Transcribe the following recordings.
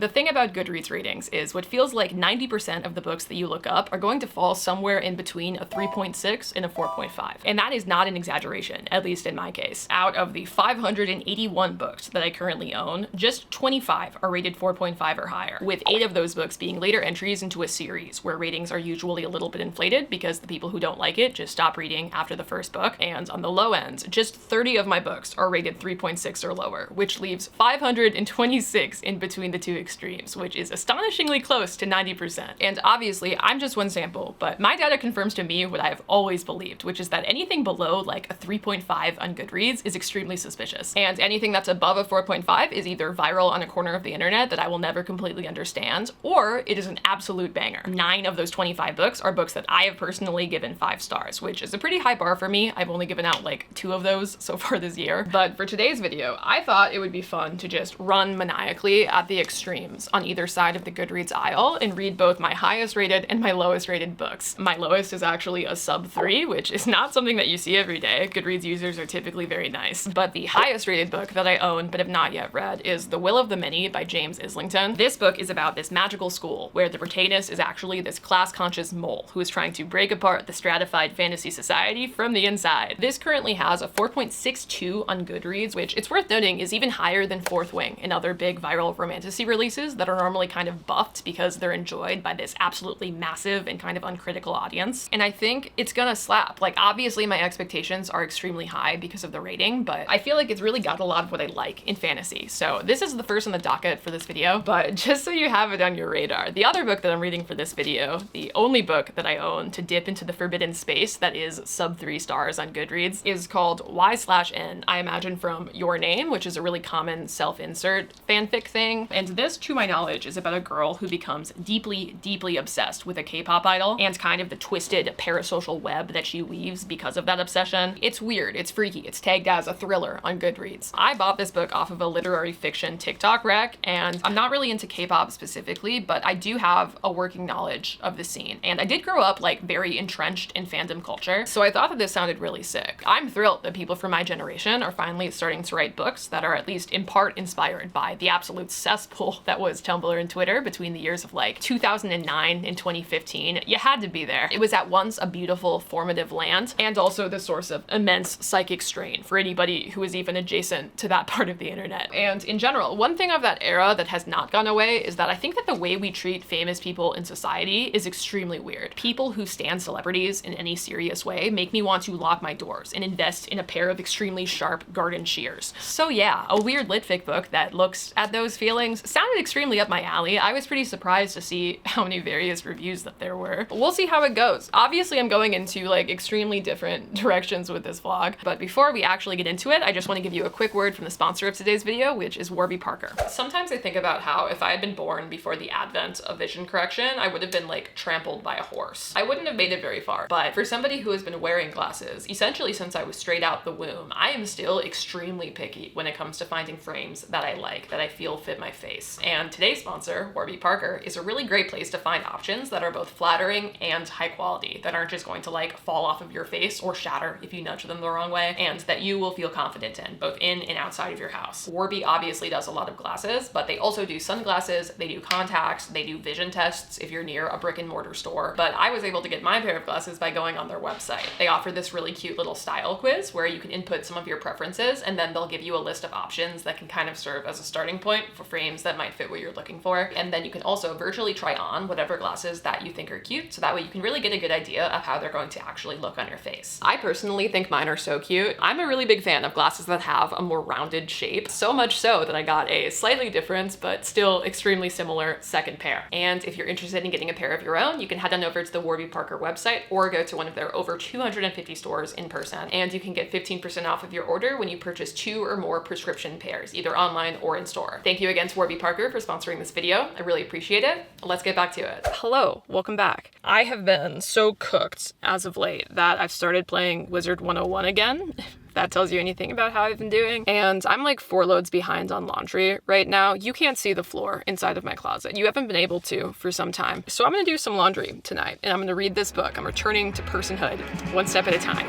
The thing about Goodreads ratings is what feels like 90% of the books that you look up are going to fall somewhere in between a 3.6 and a 4.5. And that is not an exaggeration, at least in my case. Out of the 581 books that I currently own, just 25 are rated 4.5 or higher, with 8 of those books being later entries into a series where ratings are usually a little bit inflated because the people who don't like it just stop reading after the first book. And on the low end, just 30 of my books are rated 3.6 or lower, which leaves 526 in between the two extremes, which is astonishingly close to 90%. And obviously, I'm just one sample, but my data confirms to me what I have always believed, which is that anything below like a 3.5 on Goodreads is extremely suspicious. And anything that's above a 4.5 is either viral on a corner of the internet that I will never completely understand, or it is an absolute banger. 9 of those 25 books are books that I have personally given 5 stars, which is a pretty high bar for me. I've only given out like 2 of those so far this year. But for today's video, I thought it would be fun to just run maniacally at the extremes on either side of the Goodreads aisle and read both my highest rated and my lowest rated books. My lowest is actually a sub 3, which is not something that you see every day. Goodreads users are typically very nice. But the highest rated book that I own but have not yet read is The Will of the Many by James Islington. This book is about this magical school where the protagonist is actually this class-conscious mole who is trying to break apart the stratified fantasy society from the inside. This currently has a 4.62 on Goodreads, which it's worth noting is even higher than Fourth Wing and other big viral romantasy releases that are normally kind of buffed because they're enjoyed by this absolutely massive and kind of uncritical audience. And I think it's gonna slap. Like, obviously my expectations are extremely high because of the rating, but I feel like it's really got a lot of what I like in fantasy. So this is the first on the docket for this video, but just so you have it on your radar, the other book that I'm reading for this video, the only book that I own to dip into the forbidden space that is sub 3 stars on Goodreads, is called Y/N, I imagine from Your Name, which is a really common self-insert fanfic thing. And this, to my knowledge, is about a girl who becomes deeply, deeply obsessed with a K-pop idol and kind of the twisted parasocial web that she weaves because of that obsession. It's weird, it's freaky, it's tagged as a thriller on Goodreads. I bought this book off of a literary fiction TikTok rec, and I'm not really into K-pop specifically, but I do have a working knowledge of the scene. And I did grow up like very entrenched in fandom culture, so I thought that this sounded really sick. I'm thrilled that people from my generation are finally starting to write books that are at least in part inspired by the absolute cesspool that was Tumblr and Twitter between the years of like 2009 and 2015. You had to be there. It was at once a beautiful, formative land and also the source of immense psychic strain for anybody who is even adjacent to that part of the internet. And in general, one thing of that era that has not gone away is that I think that the way we treat famous people in society is extremely weird. People who stand celebrities in any serious way make me want to lock my doors and invest in a pair of extremely sharp garden shears. So yeah, a weird litfic book that looks at those feelings sounded extremely up my alley. I was pretty surprised to see how many various reviews that there were. But we'll see how it goes. Obviously, I'm going into like extremely different directions with this vlog, but before we actually get into it, I just want to give you a quick word from the sponsor of today's video, which is Warby Parker. Sometimes I think about how if I had been born before the advent of vision correction, I would have been like trampled by a horse. I wouldn't have made it very far, but for somebody who has been wearing glasses essentially since I was straight out the womb, I am still extremely picky when it comes to finding frames that I like, that I feel fit my face. And today's sponsor, Warby Parker, is a really great place to find options that are both flattering and high quality, that aren't just going to like fall off of your face or shatter if you nudge them the wrong way, and that you will feel confident in, both in and outside of your house. Warby obviously does a lot of glasses, but they also do sunglasses, they do contacts, they do vision tests if you're near a brick and mortar store. But I was able to get my pair of glasses by going on their website. They offer this really cute little style quiz where you can input some of your preferences and then they'll give you a list of options that can kind of serve as a starting point for frames that might fit what you're looking for. And then you can also virtually try on whatever glasses that you think are cute, so that way you can really get a good idea of how they're going to actually look on your face. I personally think mine are so cute. I'm a really big fan of glasses that have a more rounded shape, so much so that I got a slightly different but still extremely similar second pair. And if you're interested in getting a pair of your own, you can head on over to the Warby Parker website or go to one of their over 250 stores in person, and you can get 15% off of your order when you purchase 2 or more prescription pairs, either online or in store. Thank you again to Warby Parker for sponsoring this video. I really appreciate it. Let's get back to it. Hello, welcome back. I have been so cooked as of late that I've started playing Wizard 101 again. If that tells you anything about how I've been doing. And I'm like 4 loads behind on laundry right now. You can't see the floor inside of my closet. You haven't been able to for some time. So I'm gonna do some laundry tonight and I'm gonna read this book. I'm returning to personhood one step at a time.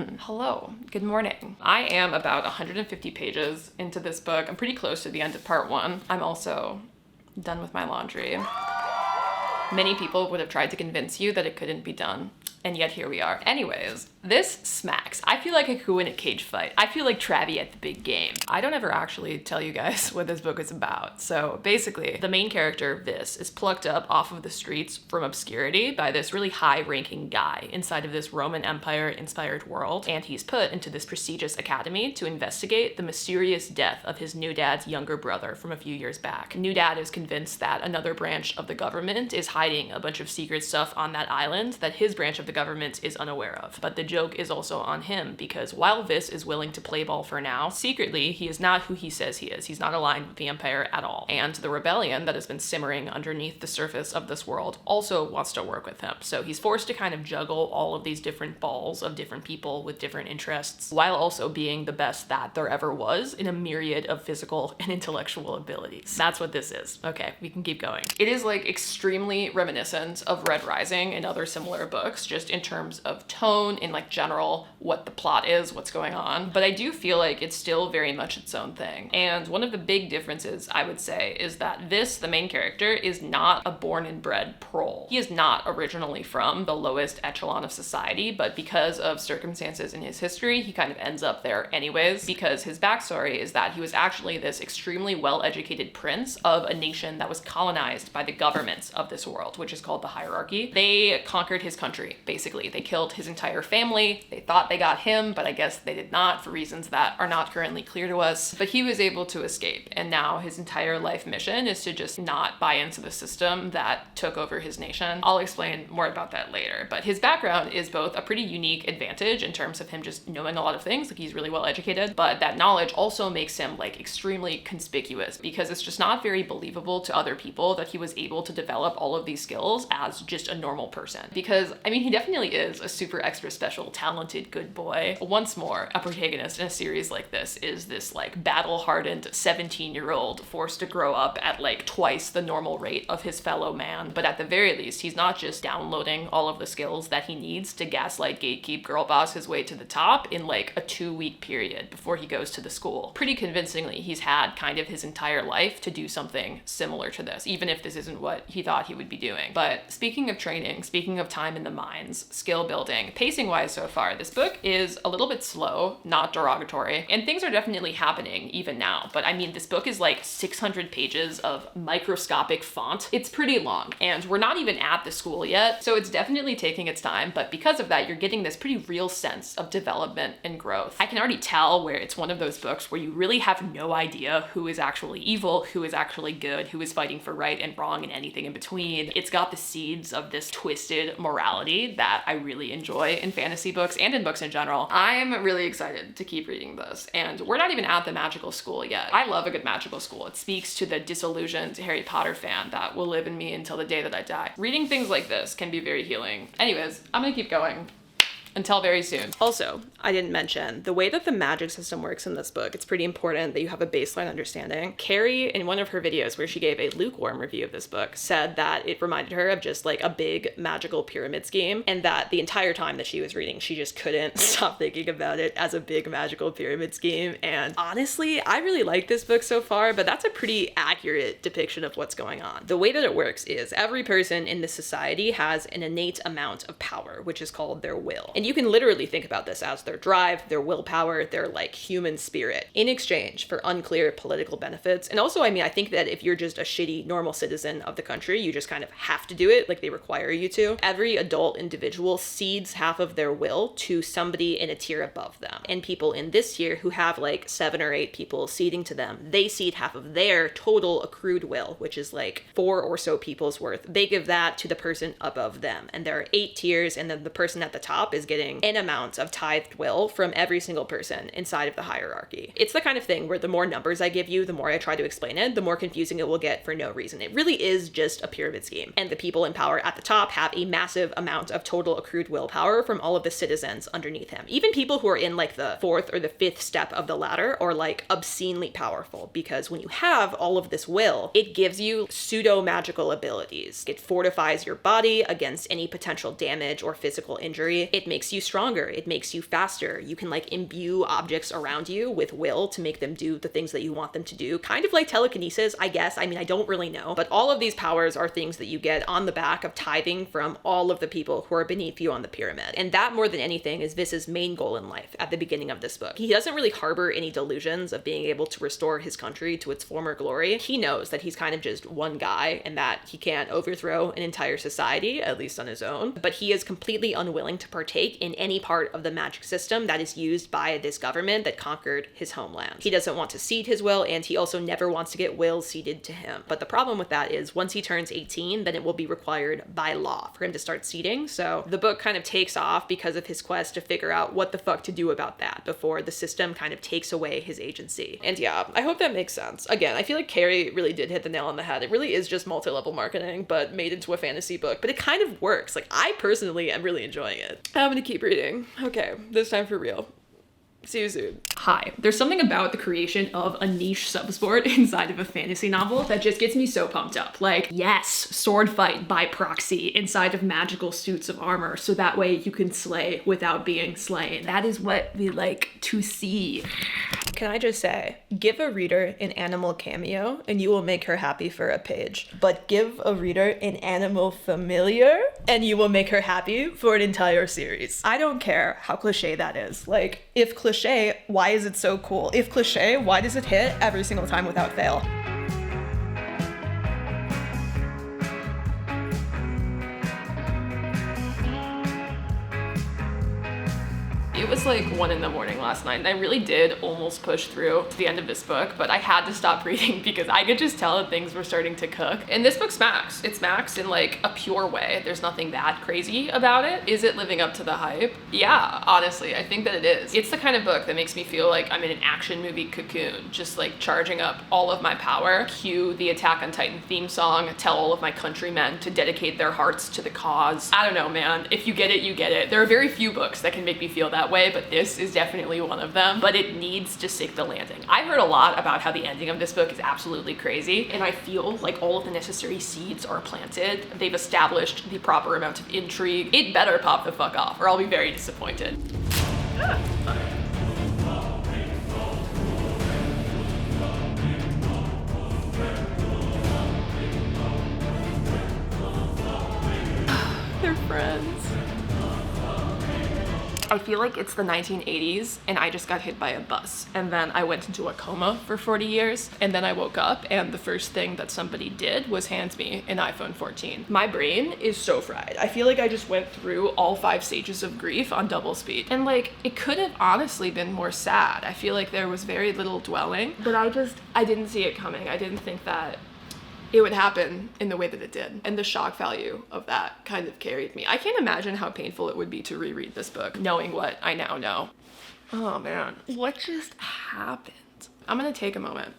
Hello, good morning. I am about 150 pages into this book. I'm pretty close to the end of part 1. I'm also done with my laundry. Many people would have tried to convince you that it couldn't be done, and yet here we are. Anyways, this smacks. I feel like a coup in a cage fight. I feel like Travie at the big game. I don't ever actually tell you guys what this book is about. So basically, the main character, Vis, is plucked up off of the streets from obscurity by this really high-ranking guy inside of this Roman Empire-inspired world, and he's put into this prestigious academy to investigate the mysterious death of his new dad's younger brother from a few years back. New dad is convinced that another branch of the government is hiding a bunch of secret stuff on that island that his branch of the government is unaware of. But the joke is also on him, because while Vis is willing to play ball for now, secretly he is not who he says he is. He's not aligned with the Empire at all. And the rebellion that has been simmering underneath the surface of this world also wants to work with him. So he's forced to kind of juggle all of these different balls of different people with different interests, while also being the best that there ever was in a myriad of physical and intellectual abilities. That's what this is. Okay, we can keep going. It is like extremely reminiscent of Red Rising and other similar books, just in terms of tone, in like general what the plot is, what's going on. But I do feel like it's still very much its own thing. And one of the big differences, I would say, is that Vis, the main character, is not a born and bred prole. He is not originally from the lowest echelon of society, but because of circumstances in his history, he kind of ends up there anyways, because his backstory is that he was actually this extremely well-educated prince of a nation that was colonized by the governments of this world, which is called the hierarchy. They conquered his country, basically. They killed his entire family. They thought they got him, but I guess they did not, for reasons that are not currently clear to us. But he was able to escape, and now his entire life mission is to just not buy into the system that took over his nation. I'll explain more about that later, but his background is both a pretty unique advantage in terms of him just knowing a lot of things, like he's really well educated, but that knowledge also makes him like extremely conspicuous, because it's just not very believable to other people that he was able to develop all of these skills as just a normal person. Because, I mean, he definitely is a super extra special, talented, good boy. Once more, a protagonist in a series like this is this like battle-hardened 17-year-old forced to grow up at like twice the normal rate of his fellow man. But at the very least, he's not just downloading all of the skills that he needs to gaslight, gatekeep, girl boss his way to the top in like a 2-week period before he goes to the school. Pretty convincingly, he's had kind of his entire life to do something similar to this, even if this isn't what he thought he would be doing. But speaking of training, speaking of time in the mines, skill building, pacing-wise so far, this book is a little bit slow, not derogatory, and things are definitely happening even now. But I mean, this book is like 600 pages of microscopic font. It's pretty long, and we're not even at the school yet, so it's definitely taking its time, but because of that, you're getting this pretty real sense of development and growth. I can already tell where it's one of those books where you really have no idea who is actually evil, who is actually good, who is fighting for right and wrong and anything in between. It's got the seeds of this twisted morality that I really enjoy in fantasy books and in books in general. I'm really excited to keep reading this, and we're not even at the magical school yet. I love a good magical school. It speaks to the disillusioned Harry Potter fan that will live in me until the day that I die. Reading things like this can be very healing. Anyways, I'm gonna keep going. Until very soon. Also, I didn't mention the way that the magic system works in this book. It's pretty important that you have a baseline understanding. Carrie, in one of her videos where she gave a lukewarm review of this book, said that it reminded her of just like a big magical pyramid scheme, and that the entire time that she was reading, she just couldn't stop thinking about it as a big magical pyramid scheme. And honestly, I really like this book so far, but that's a pretty accurate depiction of what's going on. The way that it works is every person in this society has an innate amount of power, which is called their will. And you can literally think about this as their drive, their willpower, their like human spirit, in exchange for unclear political benefits. And also, I mean, I think that if you're just a shitty normal citizen of the country, you just kind of have to do it, like they require you to. Every adult individual cedes half of their will to somebody in a tier above them. And people in this tier who have like 7 or 8 people ceding to them, they cede half of their total accrued will, which is like 4 or so people's worth. They give that to the person above them. And there are 8 tiers, and then the person at the top is getting an amount of tithed will from every single person inside of the hierarchy. It's the kind of thing where the more numbers I give you, the more I try to explain it, the more confusing it will get for no reason. It really is just a pyramid scheme. And the people in power at the top have a massive amount of total accrued willpower from all of the citizens underneath him. Even people who are in like the 4th or the 5th step of the ladder are like obscenely powerful, because when you have all of this will, it gives you pseudo magical abilities. It fortifies your body against any potential damage or physical injury. It makes makes you stronger. It makes you faster. You can like imbue objects around you with will to make them do the things that you want them to do. Kind of like telekinesis, I guess. I mean, I don't really know. But all of these powers are things that you get on the back of tithing from all of the people who are beneath you on the pyramid. And that, more than anything, is Vis's main goal in life at the beginning of this book. He doesn't really harbor any delusions of being able to restore his country to its former glory. He knows that he's kind of just one guy and that he can't overthrow an entire society, at least on his own. But he is completely unwilling to partake in any part of the magic system that is used by this government that conquered his homeland. He doesn't want to cede his will, and he also never wants to get will ceded to him. But the problem with that is once he turns 18, then it will be required by law for him to start ceding. So the book kind of takes off because of his quest to figure out what the fuck to do about that before the system kind of takes away his agency. And yeah, I hope that makes sense. Again, I feel like Carrie really did hit the nail on the head. It really is just multi-level marketing, but made into a fantasy book. But it kind of works. Like, I personally am really enjoying it. I'm gonna keep reading. Okay, this time for real. See you soon. Hi. There's something about the creation of a niche subsport inside of a fantasy novel that just gets me so pumped up. Like, yes, sword fight by proxy inside of magical suits of armor, so that way you can slay without being slain. That is what we like to see. Can I just say, give a reader an animal cameo and you will make her happy for a page. But give a reader an animal familiar and you will make her happy for an entire series. I don't care how cliche that is. Like, if cliche, why is it so cool? If cliche, why does it hit every single time without fail? It was like 1 in the morning last night, and I really did almost push through to the end of this book, but I had to stop reading because I could just tell that things were starting to cook. And this book smacks. It smacks in like a pure way. There's nothing that crazy about it. Is it living up to the hype? Yeah, honestly, I think that it is. It's the kind of book that makes me feel like I'm in an action movie cocoon, just like charging up all of my power, cue the Attack on Titan theme song, tell all of my countrymen to dedicate their hearts to the cause. I don't know, man. If you get it, you get it. There are very few books that can make me feel that way, but this is definitely one of them. But it needs to stick the landing. I've heard a lot about how the ending of this book is absolutely crazy, and I feel like all of the necessary seeds are planted. They've established the proper amount of intrigue. It better pop the fuck off, or I'll be very disappointed. They're friends. I feel like it's the 1980s and I just got hit by a bus, and then I went into a coma for 40 years, and then I woke up and the first thing that somebody did was hand me an iPhone 14. My brain is so fried. I feel like I just went through all 5 stages of grief on double speed, and like it could have honestly been more sad. I feel like there was very little dwelling, but I didn't see it coming. I didn't think that it would happen in the way that it did. And the shock value of that kind of carried me. I can't imagine how painful it would be to reread this book, knowing what I now know. Oh man, what just happened? I'm gonna take a moment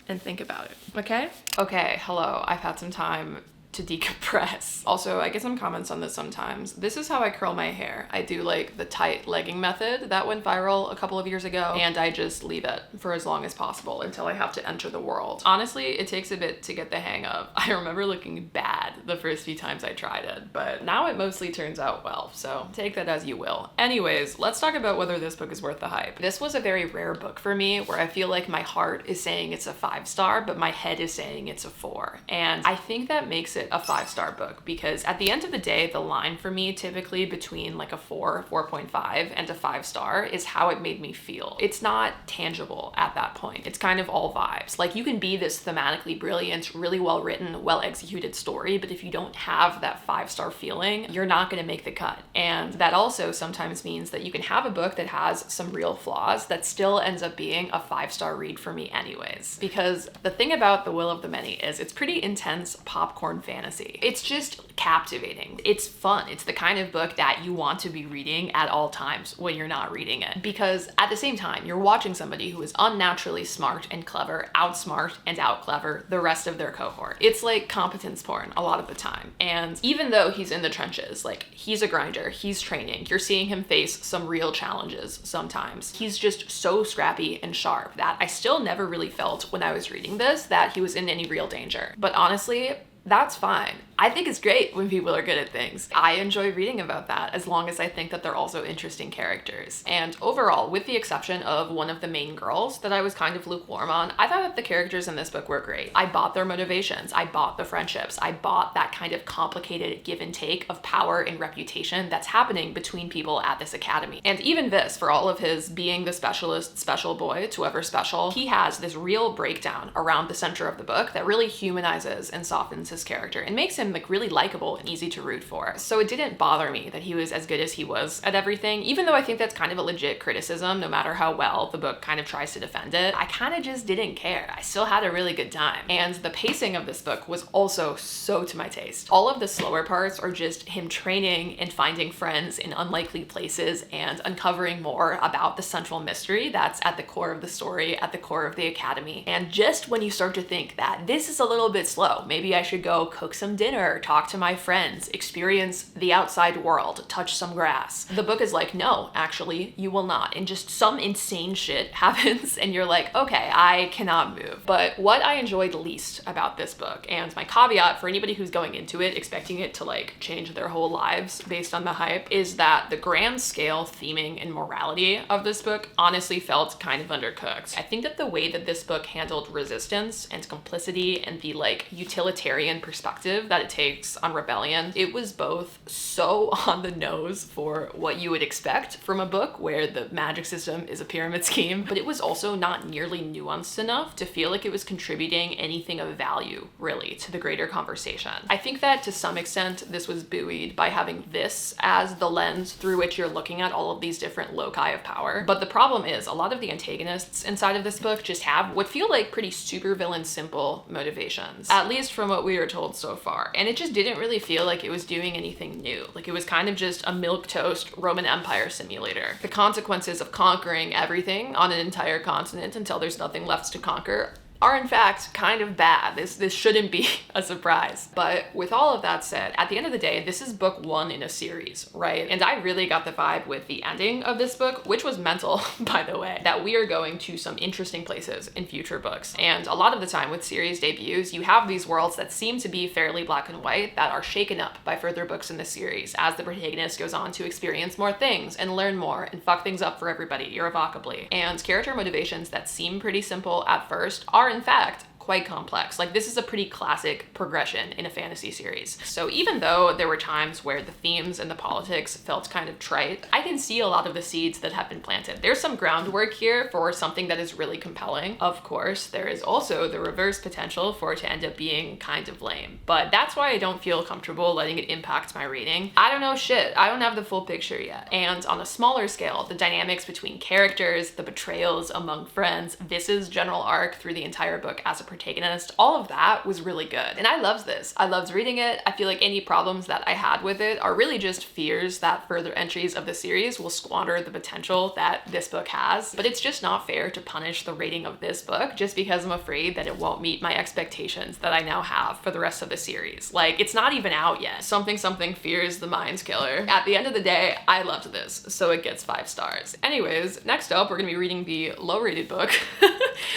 and think about it, okay? Okay, hello, I've had some time to decompress. Also, I get some comments on this sometimes. This is how I curl my hair. I do like the tight legging method that went viral a couple of years ago, and I just leave it for as long as possible until I have to enter the world. Honestly, it takes a bit to get the hang of. I remember looking bad the first few times I tried it, but now it mostly turns out well, so take that as you will. Anyways, let's talk about whether this book is worth the hype. This was a very rare book for me where I feel like my heart is saying it's a 5-star, but my head is saying it's a 4. And I think that makes it a 5-star book, because at the end of the day, the line for me typically between like a 4, 4.5 and a 5-star is how it made me feel. It's not tangible at that point. It's kind of all vibes. Like, you can be this thematically brilliant, really well written, well executed story, but if you don't have that 5-star feeling, you're not going to make the cut. And that also sometimes means that you can have a book that has some real flaws that still ends up being a 5-star read for me anyways. Because the thing about The Will of the Many is it's pretty intense popcorn fantasy. It's just captivating. It's fun. It's the kind of book that you want to be reading at all times when you're not reading it. Because at the same time, you're watching somebody who is unnaturally smart and clever, outsmart and out-clever the rest of their cohort. It's like competence porn a lot of the time. And even though he's in the trenches, like, he's a grinder, he's training, you're seeing him face some real challenges sometimes. He's just so scrappy and sharp that I still never really felt when I was reading this that he was in any real danger. But honestly, that's fine. I think it's great when people are good at things. I enjoy reading about that as long as I think that they're also interesting characters. And overall, with the exception of one of the main girls that I was kind of lukewarm on, I thought that the characters in this book were great. I bought their motivations, I bought the friendships, I bought that kind of complicated give and take of power and reputation that's happening between people at this academy. And even this, for all of his being the specialist special boy to ever special, he has this real breakdown around the center of the book that really humanizes and softens his character and makes him like really likable and easy to root for. So it didn't bother me that he was as good as he was at everything, even though I think that's kind of a legit criticism, no matter how well the book kind of tries to defend it. I kind of just didn't care. I still had a really good time. And the pacing of this book was also so to my taste. All of the slower parts are just him training and finding friends in unlikely places and uncovering more about the central mystery that's at the core of the story, at the core of the academy. And just when you start to think that this is a little bit slow, maybe I should go cook some dinner, talk to my friends, experience the outside world, touch some grass, the book is like, no, actually, you will not. And just some insane shit happens and you're like, okay, I cannot move. But what I enjoyed least about this book, and my caveat for anybody who's going into it expecting it to like change their whole lives based on the hype, is that the grand scale theming and morality of this book honestly felt kind of undercooked. I think that the way that this book handled resistance and complicity and the like utilitarian perspective that it takes on rebellion, it was both so on the nose for what you would expect from a book where the magic system is a pyramid scheme, but it was also not nearly nuanced enough to feel like it was contributing anything of value, really, to the greater conversation. I think that to some extent, this was buoyed by having this as the lens through which you're looking at all of these different loci of power. But the problem is a lot of the antagonists inside of this book just have what feel like pretty supervillain simple motivations, at least from what we were told so far. And it just didn't really feel like it was doing anything new. Like it was kind of just a milquetoast Roman Empire simulator. The consequences of conquering everything on an entire continent until there's nothing left to conquer are in fact kind of bad. This shouldn't be a surprise. But with all of that said, at the end of the day, this is book one in a series, right? And I really got the vibe with the ending of this book, which was mental, by the way, that we are going to some interesting places in future books. And a lot of the time with series debuts, you have these worlds that seem to be fairly black and white that are shaken up by further books in the series as the protagonist goes on to experience more things and learn more and fuck things up for everybody irrevocably. And character motivations that seem pretty simple at first are in fact quite complex. Like this is a pretty classic progression in a fantasy series. So even though there were times where the themes and the politics felt kind of trite, I can see a lot of the seeds that have been planted. There's some groundwork here for something that is really compelling. Of course, there is also the reverse potential for it to end up being kind of lame, but that's why I don't feel comfortable letting it impact my rating. I don't know shit. I don't have the full picture yet. And on a smaller scale, the dynamics between characters, the betrayals among friends, Vis's general arc through the entire book as a protagonist, all of that was really good. And I loved this. I loved reading it. I feel like any problems that I had with it are really just fears that further entries of the series will squander the potential that this book has. But it's just not fair to punish the rating of this book just because I'm afraid that it won't meet my expectations that I now have for the rest of the series. Like, it's not even out yet. Something Fears the Mind's Killer. At the end of the day, I loved this, so it gets 5 stars. Anyways, next up, we're gonna be reading the low-rated book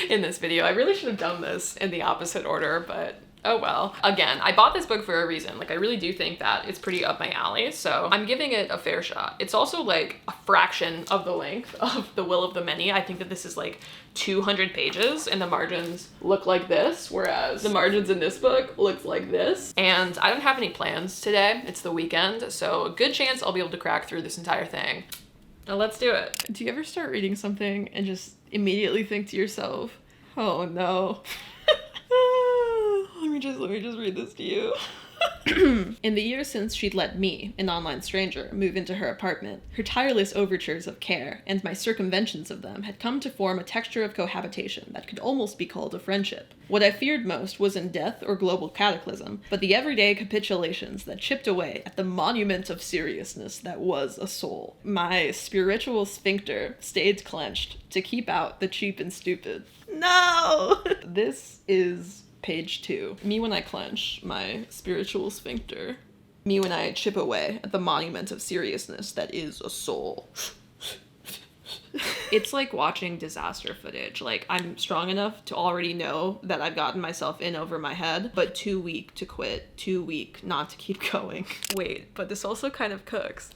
in this video. I really should have done this in the opposite order, but oh well. Again, I bought this book for a reason. Like, I really do think that it's pretty up my alley, so I'm giving it a fair shot. It's also like a fraction of the length of The Will of the Many. I think that this is like 200 pages and the margins look like this, whereas the margins in this book look like this. And I don't have any plans today. It's the weekend, so a good chance I'll be able to crack through this entire thing. Now let's do it. Do you ever start reading something and just immediately think to yourself, oh no. Let me just read this to you. In the years since she'd let me, an online stranger, move into her apartment, her tireless overtures of care and my circumventions of them had come to form a texture of cohabitation that could almost be called a friendship. What I feared most wasn't death or global cataclysm, but the everyday capitulations that chipped away at the monument of seriousness that was a soul. My spiritual sphincter stayed clenched to keep out the cheap and stupid. No! This is page 2. Me when I clench my spiritual sphincter. Me when I chip away at the monument of seriousness that is a soul. It's like watching disaster footage. Like, I'm strong enough to already know that I've gotten myself in over my head, but too weak to quit, too weak not to keep going. Wait, but this also kind of cooks.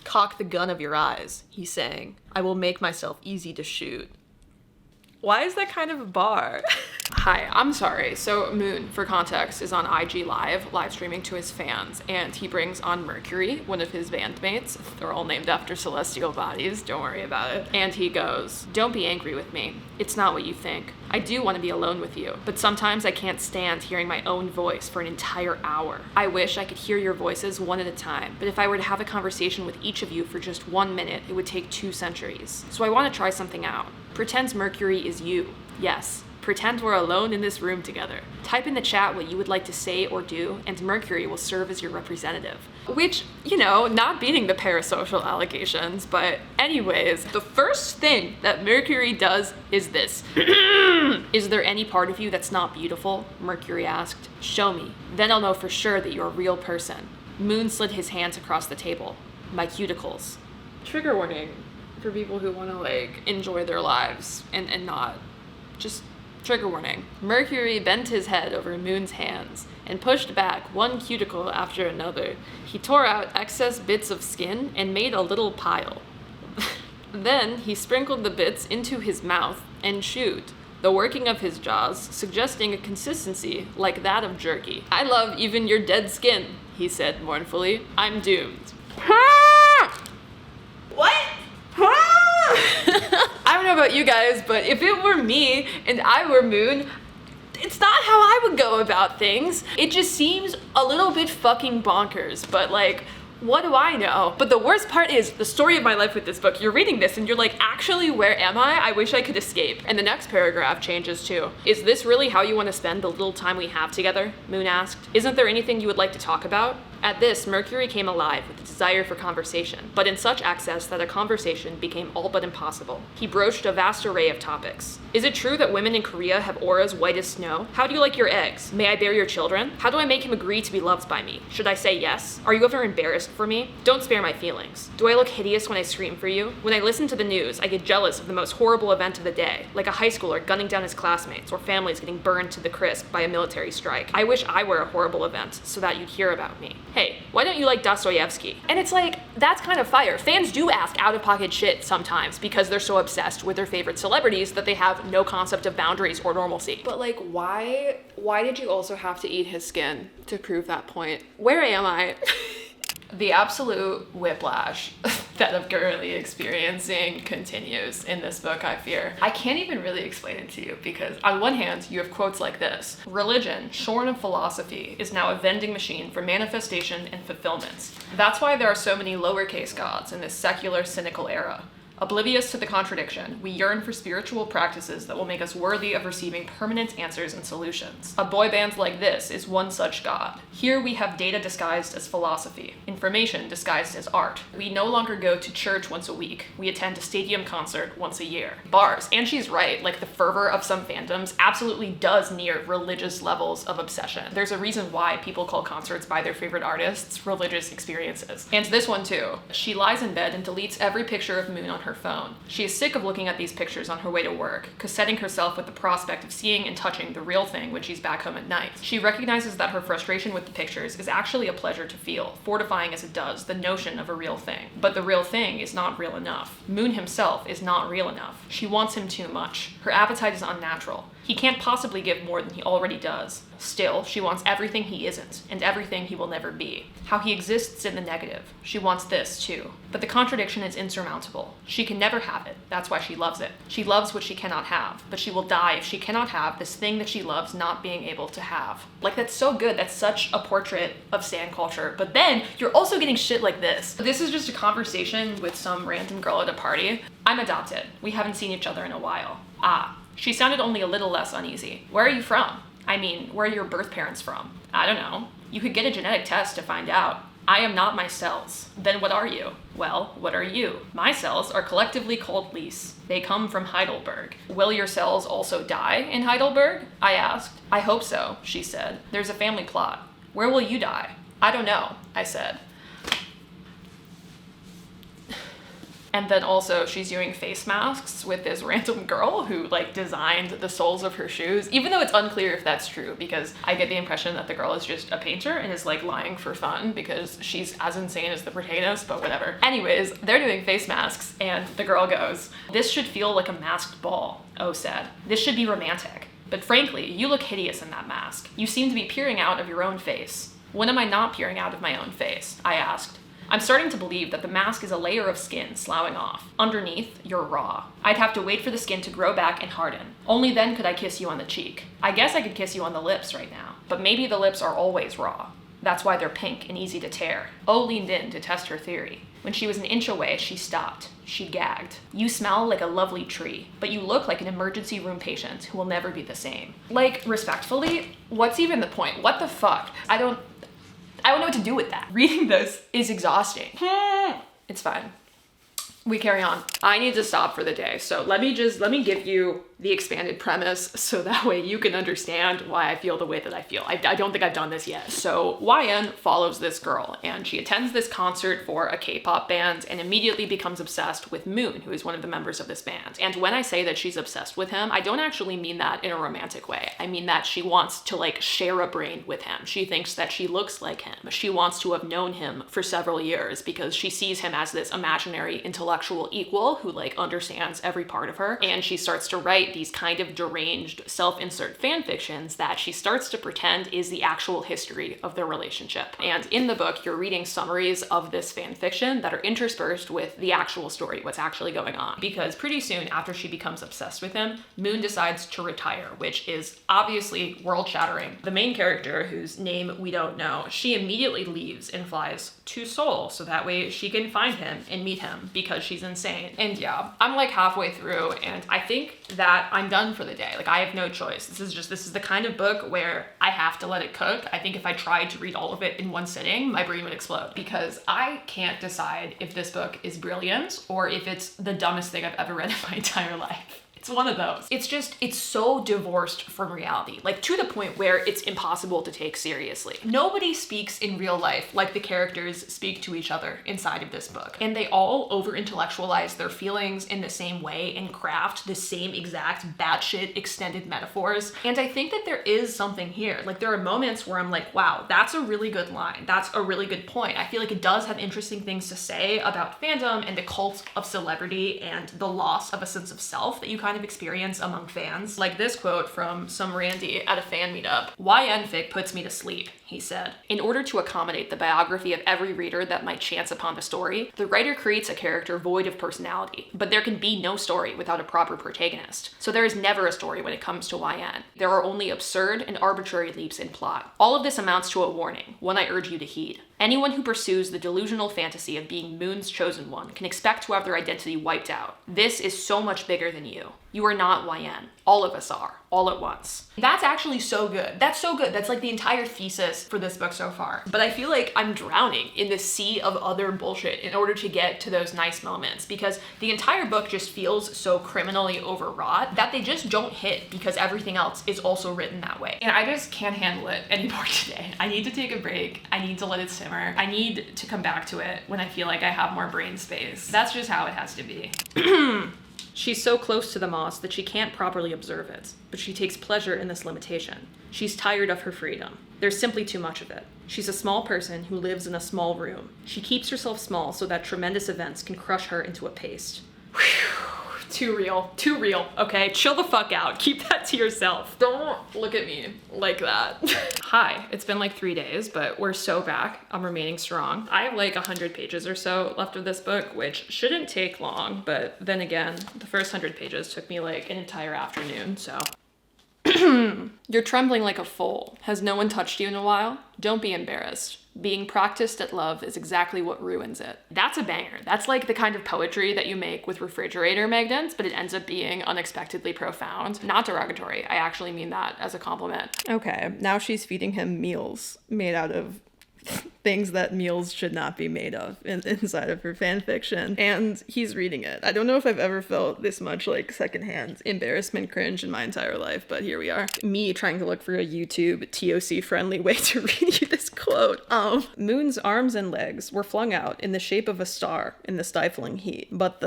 Cock the gun of your eyes, he's saying. I will make myself easy to shoot. Why is that kind of a bar? Hi, I'm sorry. So Moon, for context, is on IG live streaming to his fans, and he brings on Mercury, one of his bandmates. They're all named after celestial bodies, don't worry about it. And he goes, "Don't be angry with me. It's not what you think. I do want to be alone with you, but sometimes I can't stand hearing my own voice for an entire hour. I wish I could hear your voices one at a time, but if I were to have a conversation with each of you for just 1 minute, it would take 2 centuries. So I want to try something out. Pretend Mercury is you. Yes, pretend we're alone in this room together. Type in the chat what you would like to say or do, and Mercury will serve as your representative." Which, you know, not beating the parasocial allegations, but anyways, the first thing that Mercury does is this. "Is there any part of you that's not beautiful?" Mercury asked. "Show me. Then I'll know for sure that you're a real person." Moon slid his hands across the table. "My cuticles." Trigger warning for people who want to, like, enjoy their lives and not just... Trigger warning. Mercury bent his head over Moon's hands and pushed back one cuticle after another. He tore out excess bits of skin and made a little pile. Then he sprinkled the bits into his mouth and chewed, the working of his jaws suggesting a consistency like that of jerky. "I love even your dead skin," he said mournfully. "I'm doomed." What? I don't know about you guys, but if it were me and I were Moon, it's not how I would go about things. It just seems a little bit fucking bonkers, but like, what do I know? But the worst part is the story of my life with this book. You're reading this and you're like, actually, where am I? I wish I could escape. And the next paragraph changes too. "Is this really how you want to spend the little time we have together?" Moon asked. "Isn't there anything you would like to talk about?" At this, Mercury came alive with a desire for conversation, but in such excess that a conversation became all but impossible. He broached a vast array of topics. "Is it true that women in Korea have auras white as snow? How do you like your eggs? May I bear your children? How do I make him agree to be loved by me? Should I say yes? Are you ever embarrassed for me? Don't spare my feelings. Do I look hideous when I scream for you? When I listen to the news, I get jealous of the most horrible event of the day, like a high schooler gunning down his classmates or families getting burned to the crisp by a military strike. I wish I were a horrible event so that you'd hear about me. Hey, why don't you like Dostoevsky?" And it's like, that's kind of fire. Fans do ask out-of-pocket shit sometimes because they're so obsessed with their favorite celebrities that they have no concept of boundaries or normalcy. But like, why did you also have to eat his skin to prove that point? Where am I? The absolute whiplash that I'm currently experiencing continues in this book, I fear. I can't even really explain it to you because on one hand, you have quotes like this: "Religion, shorn of philosophy, is now a vending machine for manifestation and fulfillment. That's why there are so many lowercase gods in this secular, cynical era. Oblivious to the contradiction, we yearn for spiritual practices that will make us worthy of receiving permanent answers and solutions. A boy band like this is one such god. Here we have data disguised as philosophy, information disguised as art. We no longer go to church once a week. We attend a stadium concert once a year." Bars. And she's right, like the fervor of some fandoms absolutely does near religious levels of obsession. There's a reason why people call concerts by their favorite artists religious experiences. And this one too. She lies in bed and deletes every picture of Moon on her phone. She is sick of looking at these pictures on her way to work, cassetting herself with the prospect of seeing and touching the real thing when she's back home at night. She recognizes that her frustration with the pictures is actually a pleasure to feel, fortifying as it does the notion of a real thing. But the real thing is not real enough. Moon himself is not real enough. She wants him too much. Her appetite is unnatural. He can't possibly give more than he already does. Still, she wants everything he isn't, and everything he will never be. How he exists in the negative. She wants this, too. But the contradiction is insurmountable. She can never have it. That's why she loves it. She loves what she cannot have, but she will die if she cannot have this thing that she loves not being able to have. Like, that's so good. That's such a portrait of stan culture. But then, you're also getting shit like this. This is just a conversation with some random girl at a party. "I'm adopted. We haven't seen each other in a while." "Ah." She sounded only a little less uneasy. "Where are you from? I mean, where are your birth parents from?" "I don't know. You could get a genetic test to find out." "I am not my cells." "Then what are you?" "Well, what are you?" "My cells are collectively called Lys. They come from Heidelberg." "Will your cells also die in Heidelberg?" I asked. "I hope so," she said. "There's a family plot." "Where will you die?" "I don't know," I said. And then also she's doing face masks with this random girl who like designed the soles of her shoes, even though it's unclear if that's true, because I get the impression that the girl is just a painter and is like lying for fun because she's as insane as the protagonist, but whatever. Anyways, they're doing face masks and the girl goes, "This should feel like a masked ball," O said. "This should be romantic. But frankly, you look hideous in that mask. You seem to be peering out of your own face." "When am I not peering out of my own face?" I asked. "I'm starting to believe that the mask is a layer of skin sloughing off. Underneath, you're raw. I'd have to wait for the skin to grow back and harden. Only then could I kiss you on the cheek. I guess I could kiss you on the lips right now. But maybe the lips are always raw. That's why they're pink and easy to tear." O leaned in to test her theory. When she was an inch away, she stopped. She gagged. "You smell like a lovely tree, but you look like an emergency room patient who will never be the same." Like, respectfully, what's even the point? What the fuck? I don't know what to do with that. Reading this is exhausting. It's fine. We carry on. I need to stop for the day, so let me give you the expanded premise so that way you can understand why I feel the way that I feel. I don't think I've done this yet. So YN follows this girl and she attends this concert for a K-pop band and immediately becomes obsessed with Moon, who is one of the members of this band. And when I say that she's obsessed with him, I don't actually mean that in a romantic way. I mean that she wants to like share a brain with him. She thinks that she looks like him. She wants to have known him for several years because she sees him as this imaginary intellectual equal who like understands every part of her. And she starts to write these kind of deranged self-insert fan fictions that she starts to pretend is the actual history of their relationship. And in the book, you're reading summaries of this fan fiction that are interspersed with the actual story, what's actually going on. Because pretty soon after she becomes obsessed with him, Moon decides to retire, which is obviously world-shattering. The main character, whose name we don't know, she immediately leaves and flies to Seoul so that way she can find him and meet him because she's insane. And yeah, I'm like halfway through and I think that I'm done for the day. Like I have no choice. This is the kind of book where I have to let it cook. I think if I tried to read all of it in one sitting, my brain would explode because I can't decide if this book is brilliant or if it's the dumbest thing I've ever read in my entire life. It's one of those. It's so divorced from reality, like to the point where it's impossible to take seriously. Nobody speaks in real life like the characters speak to each other inside of this book. And they all over-intellectualize their feelings in the same way and craft the same exact batshit extended metaphors. And I think that there is something here. Like there are moments where I'm like, wow, that's a really good line. That's a really good point. I feel like it does have interesting things to say about fandom and the cult of celebrity and the loss of a sense of self that you kind of experience among fans. Like this quote from some Randy at a fan meetup. "YN fic puts me to sleep," he said. "In order to accommodate the biography of every reader that might chance upon the story, the writer creates a character void of personality. But there can be no story without a proper protagonist. So there is never a story when it comes to YN. There are only absurd and arbitrary leaps in plot. All of this amounts to a warning, one I urge you to heed. Anyone who pursues the delusional fantasy of being Moon's chosen one can expect to have their identity wiped out. This is so much bigger than you. You are not YN. All of us are, all at once." That's actually so good. That's so good. That's like the entire thesis for this book so far. But I feel like I'm drowning in the sea of other bullshit in order to get to those nice moments because the entire book just feels so criminally overwrought that they just don't hit because everything else is also written that way. And I just can't handle it anymore today. I need to take a break. I need to let it simmer. I need to come back to it when I feel like I have more brain space. That's just how it has to be. "She's so close to the moss that she can't properly observe it, but she takes pleasure in this limitation. She's tired of her freedom. There's simply too much of it. She's a small person who lives in a small room. She keeps herself small so that tremendous events can crush her into a paste." Whew. Too real, okay? Chill the fuck out. Keep that to yourself. Don't look at me like that. Hi, it's been like 3 days, but we're so back. I'm remaining strong. I have like 100 pages or so left of this book, which shouldn't take long, but then again, the first 100 pages took me like an entire afternoon, so. "You're trembling like a foal. Has no one touched you in a while? Don't be embarrassed. Being practiced at love is exactly what ruins it." That's a banger. That's like the kind of poetry that you make with refrigerator magnets, but it ends up being unexpectedly profound. Not derogatory. I actually mean that as a compliment. Okay, now she's feeding him meals made out of things that meals should not be made of inside of her fan fiction. And he's reading it. I don't know if I've ever felt this much like secondhand embarrassment cringe in my entire life, but here we are. Me trying to look for a YouTube TOC friendly way to read you this quote. Moon's arms and legs were flung out in the shape of a star in the stifling heat, but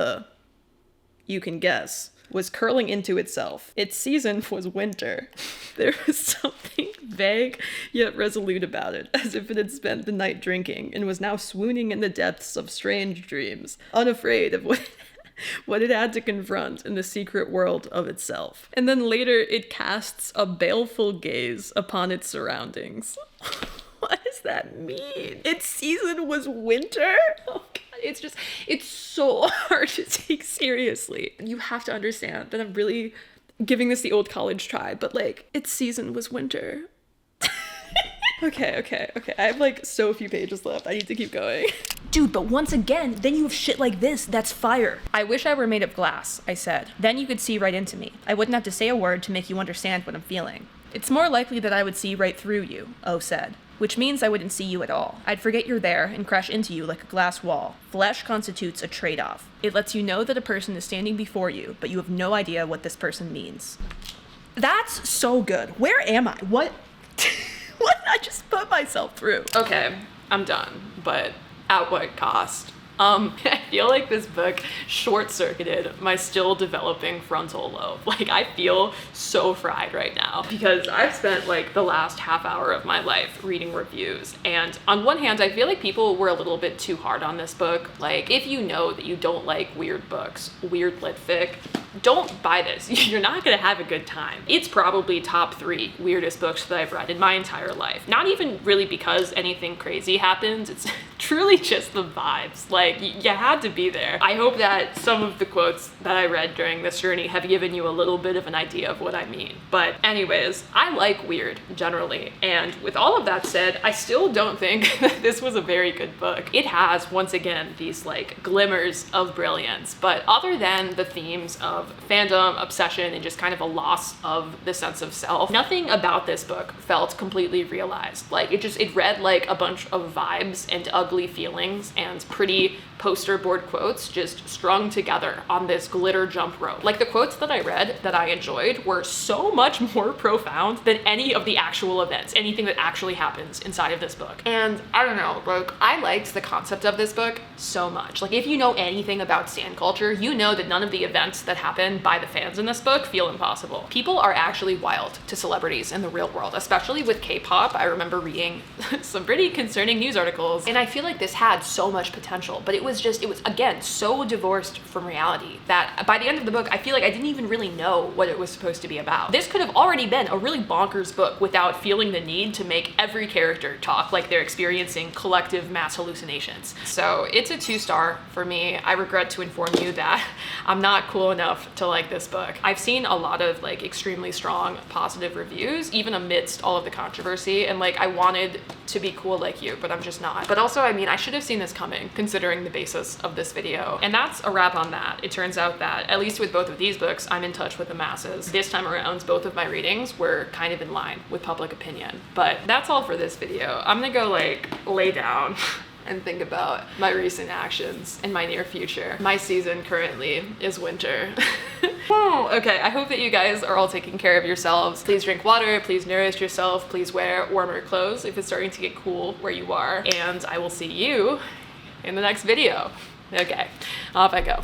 you can guess, was curling into itself. Its season was winter. There was something vague yet resolute about it, as if it had spent the night drinking and was now swooning in the depths of strange dreams, unafraid of what it had to confront in the secret world of itself. And then later it casts a baleful gaze upon its surroundings. What does that mean? Its season was winter? Oh God, it's so hard to take seriously. You have to understand that I'm really giving this the old college try, but like, its season was winter. Okay. I have like so few pages left. I need to keep going. Dude, but once again, then you have shit like this. That's fire. I wish I were made of glass, I said. Then you could see right into me. I wouldn't have to say a word to make you understand what I'm feeling. It's more likely that I would see right through you, O said. Which means I wouldn't see you at all. I'd forget you're there and crash into you like a glass wall. Flesh constitutes a trade-off. It lets you know that a person is standing before you, but you have no idea what this person means. That's so good. Where am I? What? What did I just put myself through? Okay, I'm done, but at what cost? I feel like this book short-circuited my still developing frontal lobe. Like, I feel so fried right now because I've spent like the last half hour of my life reading reviews. And on one hand, I feel like people were a little bit too hard on this book. Like, if you know that you don't like weird books, weird lit fic, don't buy this. You're not gonna have a good time. It's probably top 3 weirdest books that I've read in my entire life. Not even really because anything crazy happens. It's truly just the vibes. Like, you had to be there. I hope that some of the quotes that I read during this journey have given you a little bit of an idea of what I mean. But anyways, I like weird generally. And with all of that said, I still don't think that this was a very good book. It has, once again, these like glimmers of brilliance. But other than the themes of fandom, obsession, and just kind of a loss of the sense of self, nothing about this book felt completely realized. Like, it read like a bunch of vibes and ugly feelings and pretty poster board quotes just strung together on this glitter jump rope. Like, the quotes that I read that I enjoyed were so much more profound than any of the actual events, anything that actually happens inside of this book. And I don't know, like, I liked the concept of this book so much. Like, if you know anything about stan culture, you know that none of the events that happen by the fans in this book feel impossible. People are actually wild to celebrities in the real world, especially with K-pop. I remember reading some pretty concerning news articles, and I feel like this had so much potential, but it was again so divorced from reality that by the end of the book, I feel like I didn't even really know what it was supposed to be about. This could have already been a really bonkers book without feeling the need to make every character talk like they're experiencing collective mass hallucinations. So it's a 2-star for me. I regret to inform you that I'm not cool enough to like this book. I've seen a lot of like extremely strong positive reviews, even amidst all of the controversy, and like I wanted to be cool like you, but I'm just not. But also, I mean, I should have seen this coming considering the basis of this video. And that's a wrap on that. It turns out that, at least with both of these books, I'm in touch with the masses. This time around, both of my readings were kind of in line with public opinion. But that's all for this video. I'm gonna go like lay down and think about my recent actions in my near future. My season currently is winter. Okay, I hope that you guys are all taking care of yourselves. Please drink water, please nourish yourself, please wear warmer clothes if it's starting to get cool where you are, and I will see you in the next video. Okay, off I go.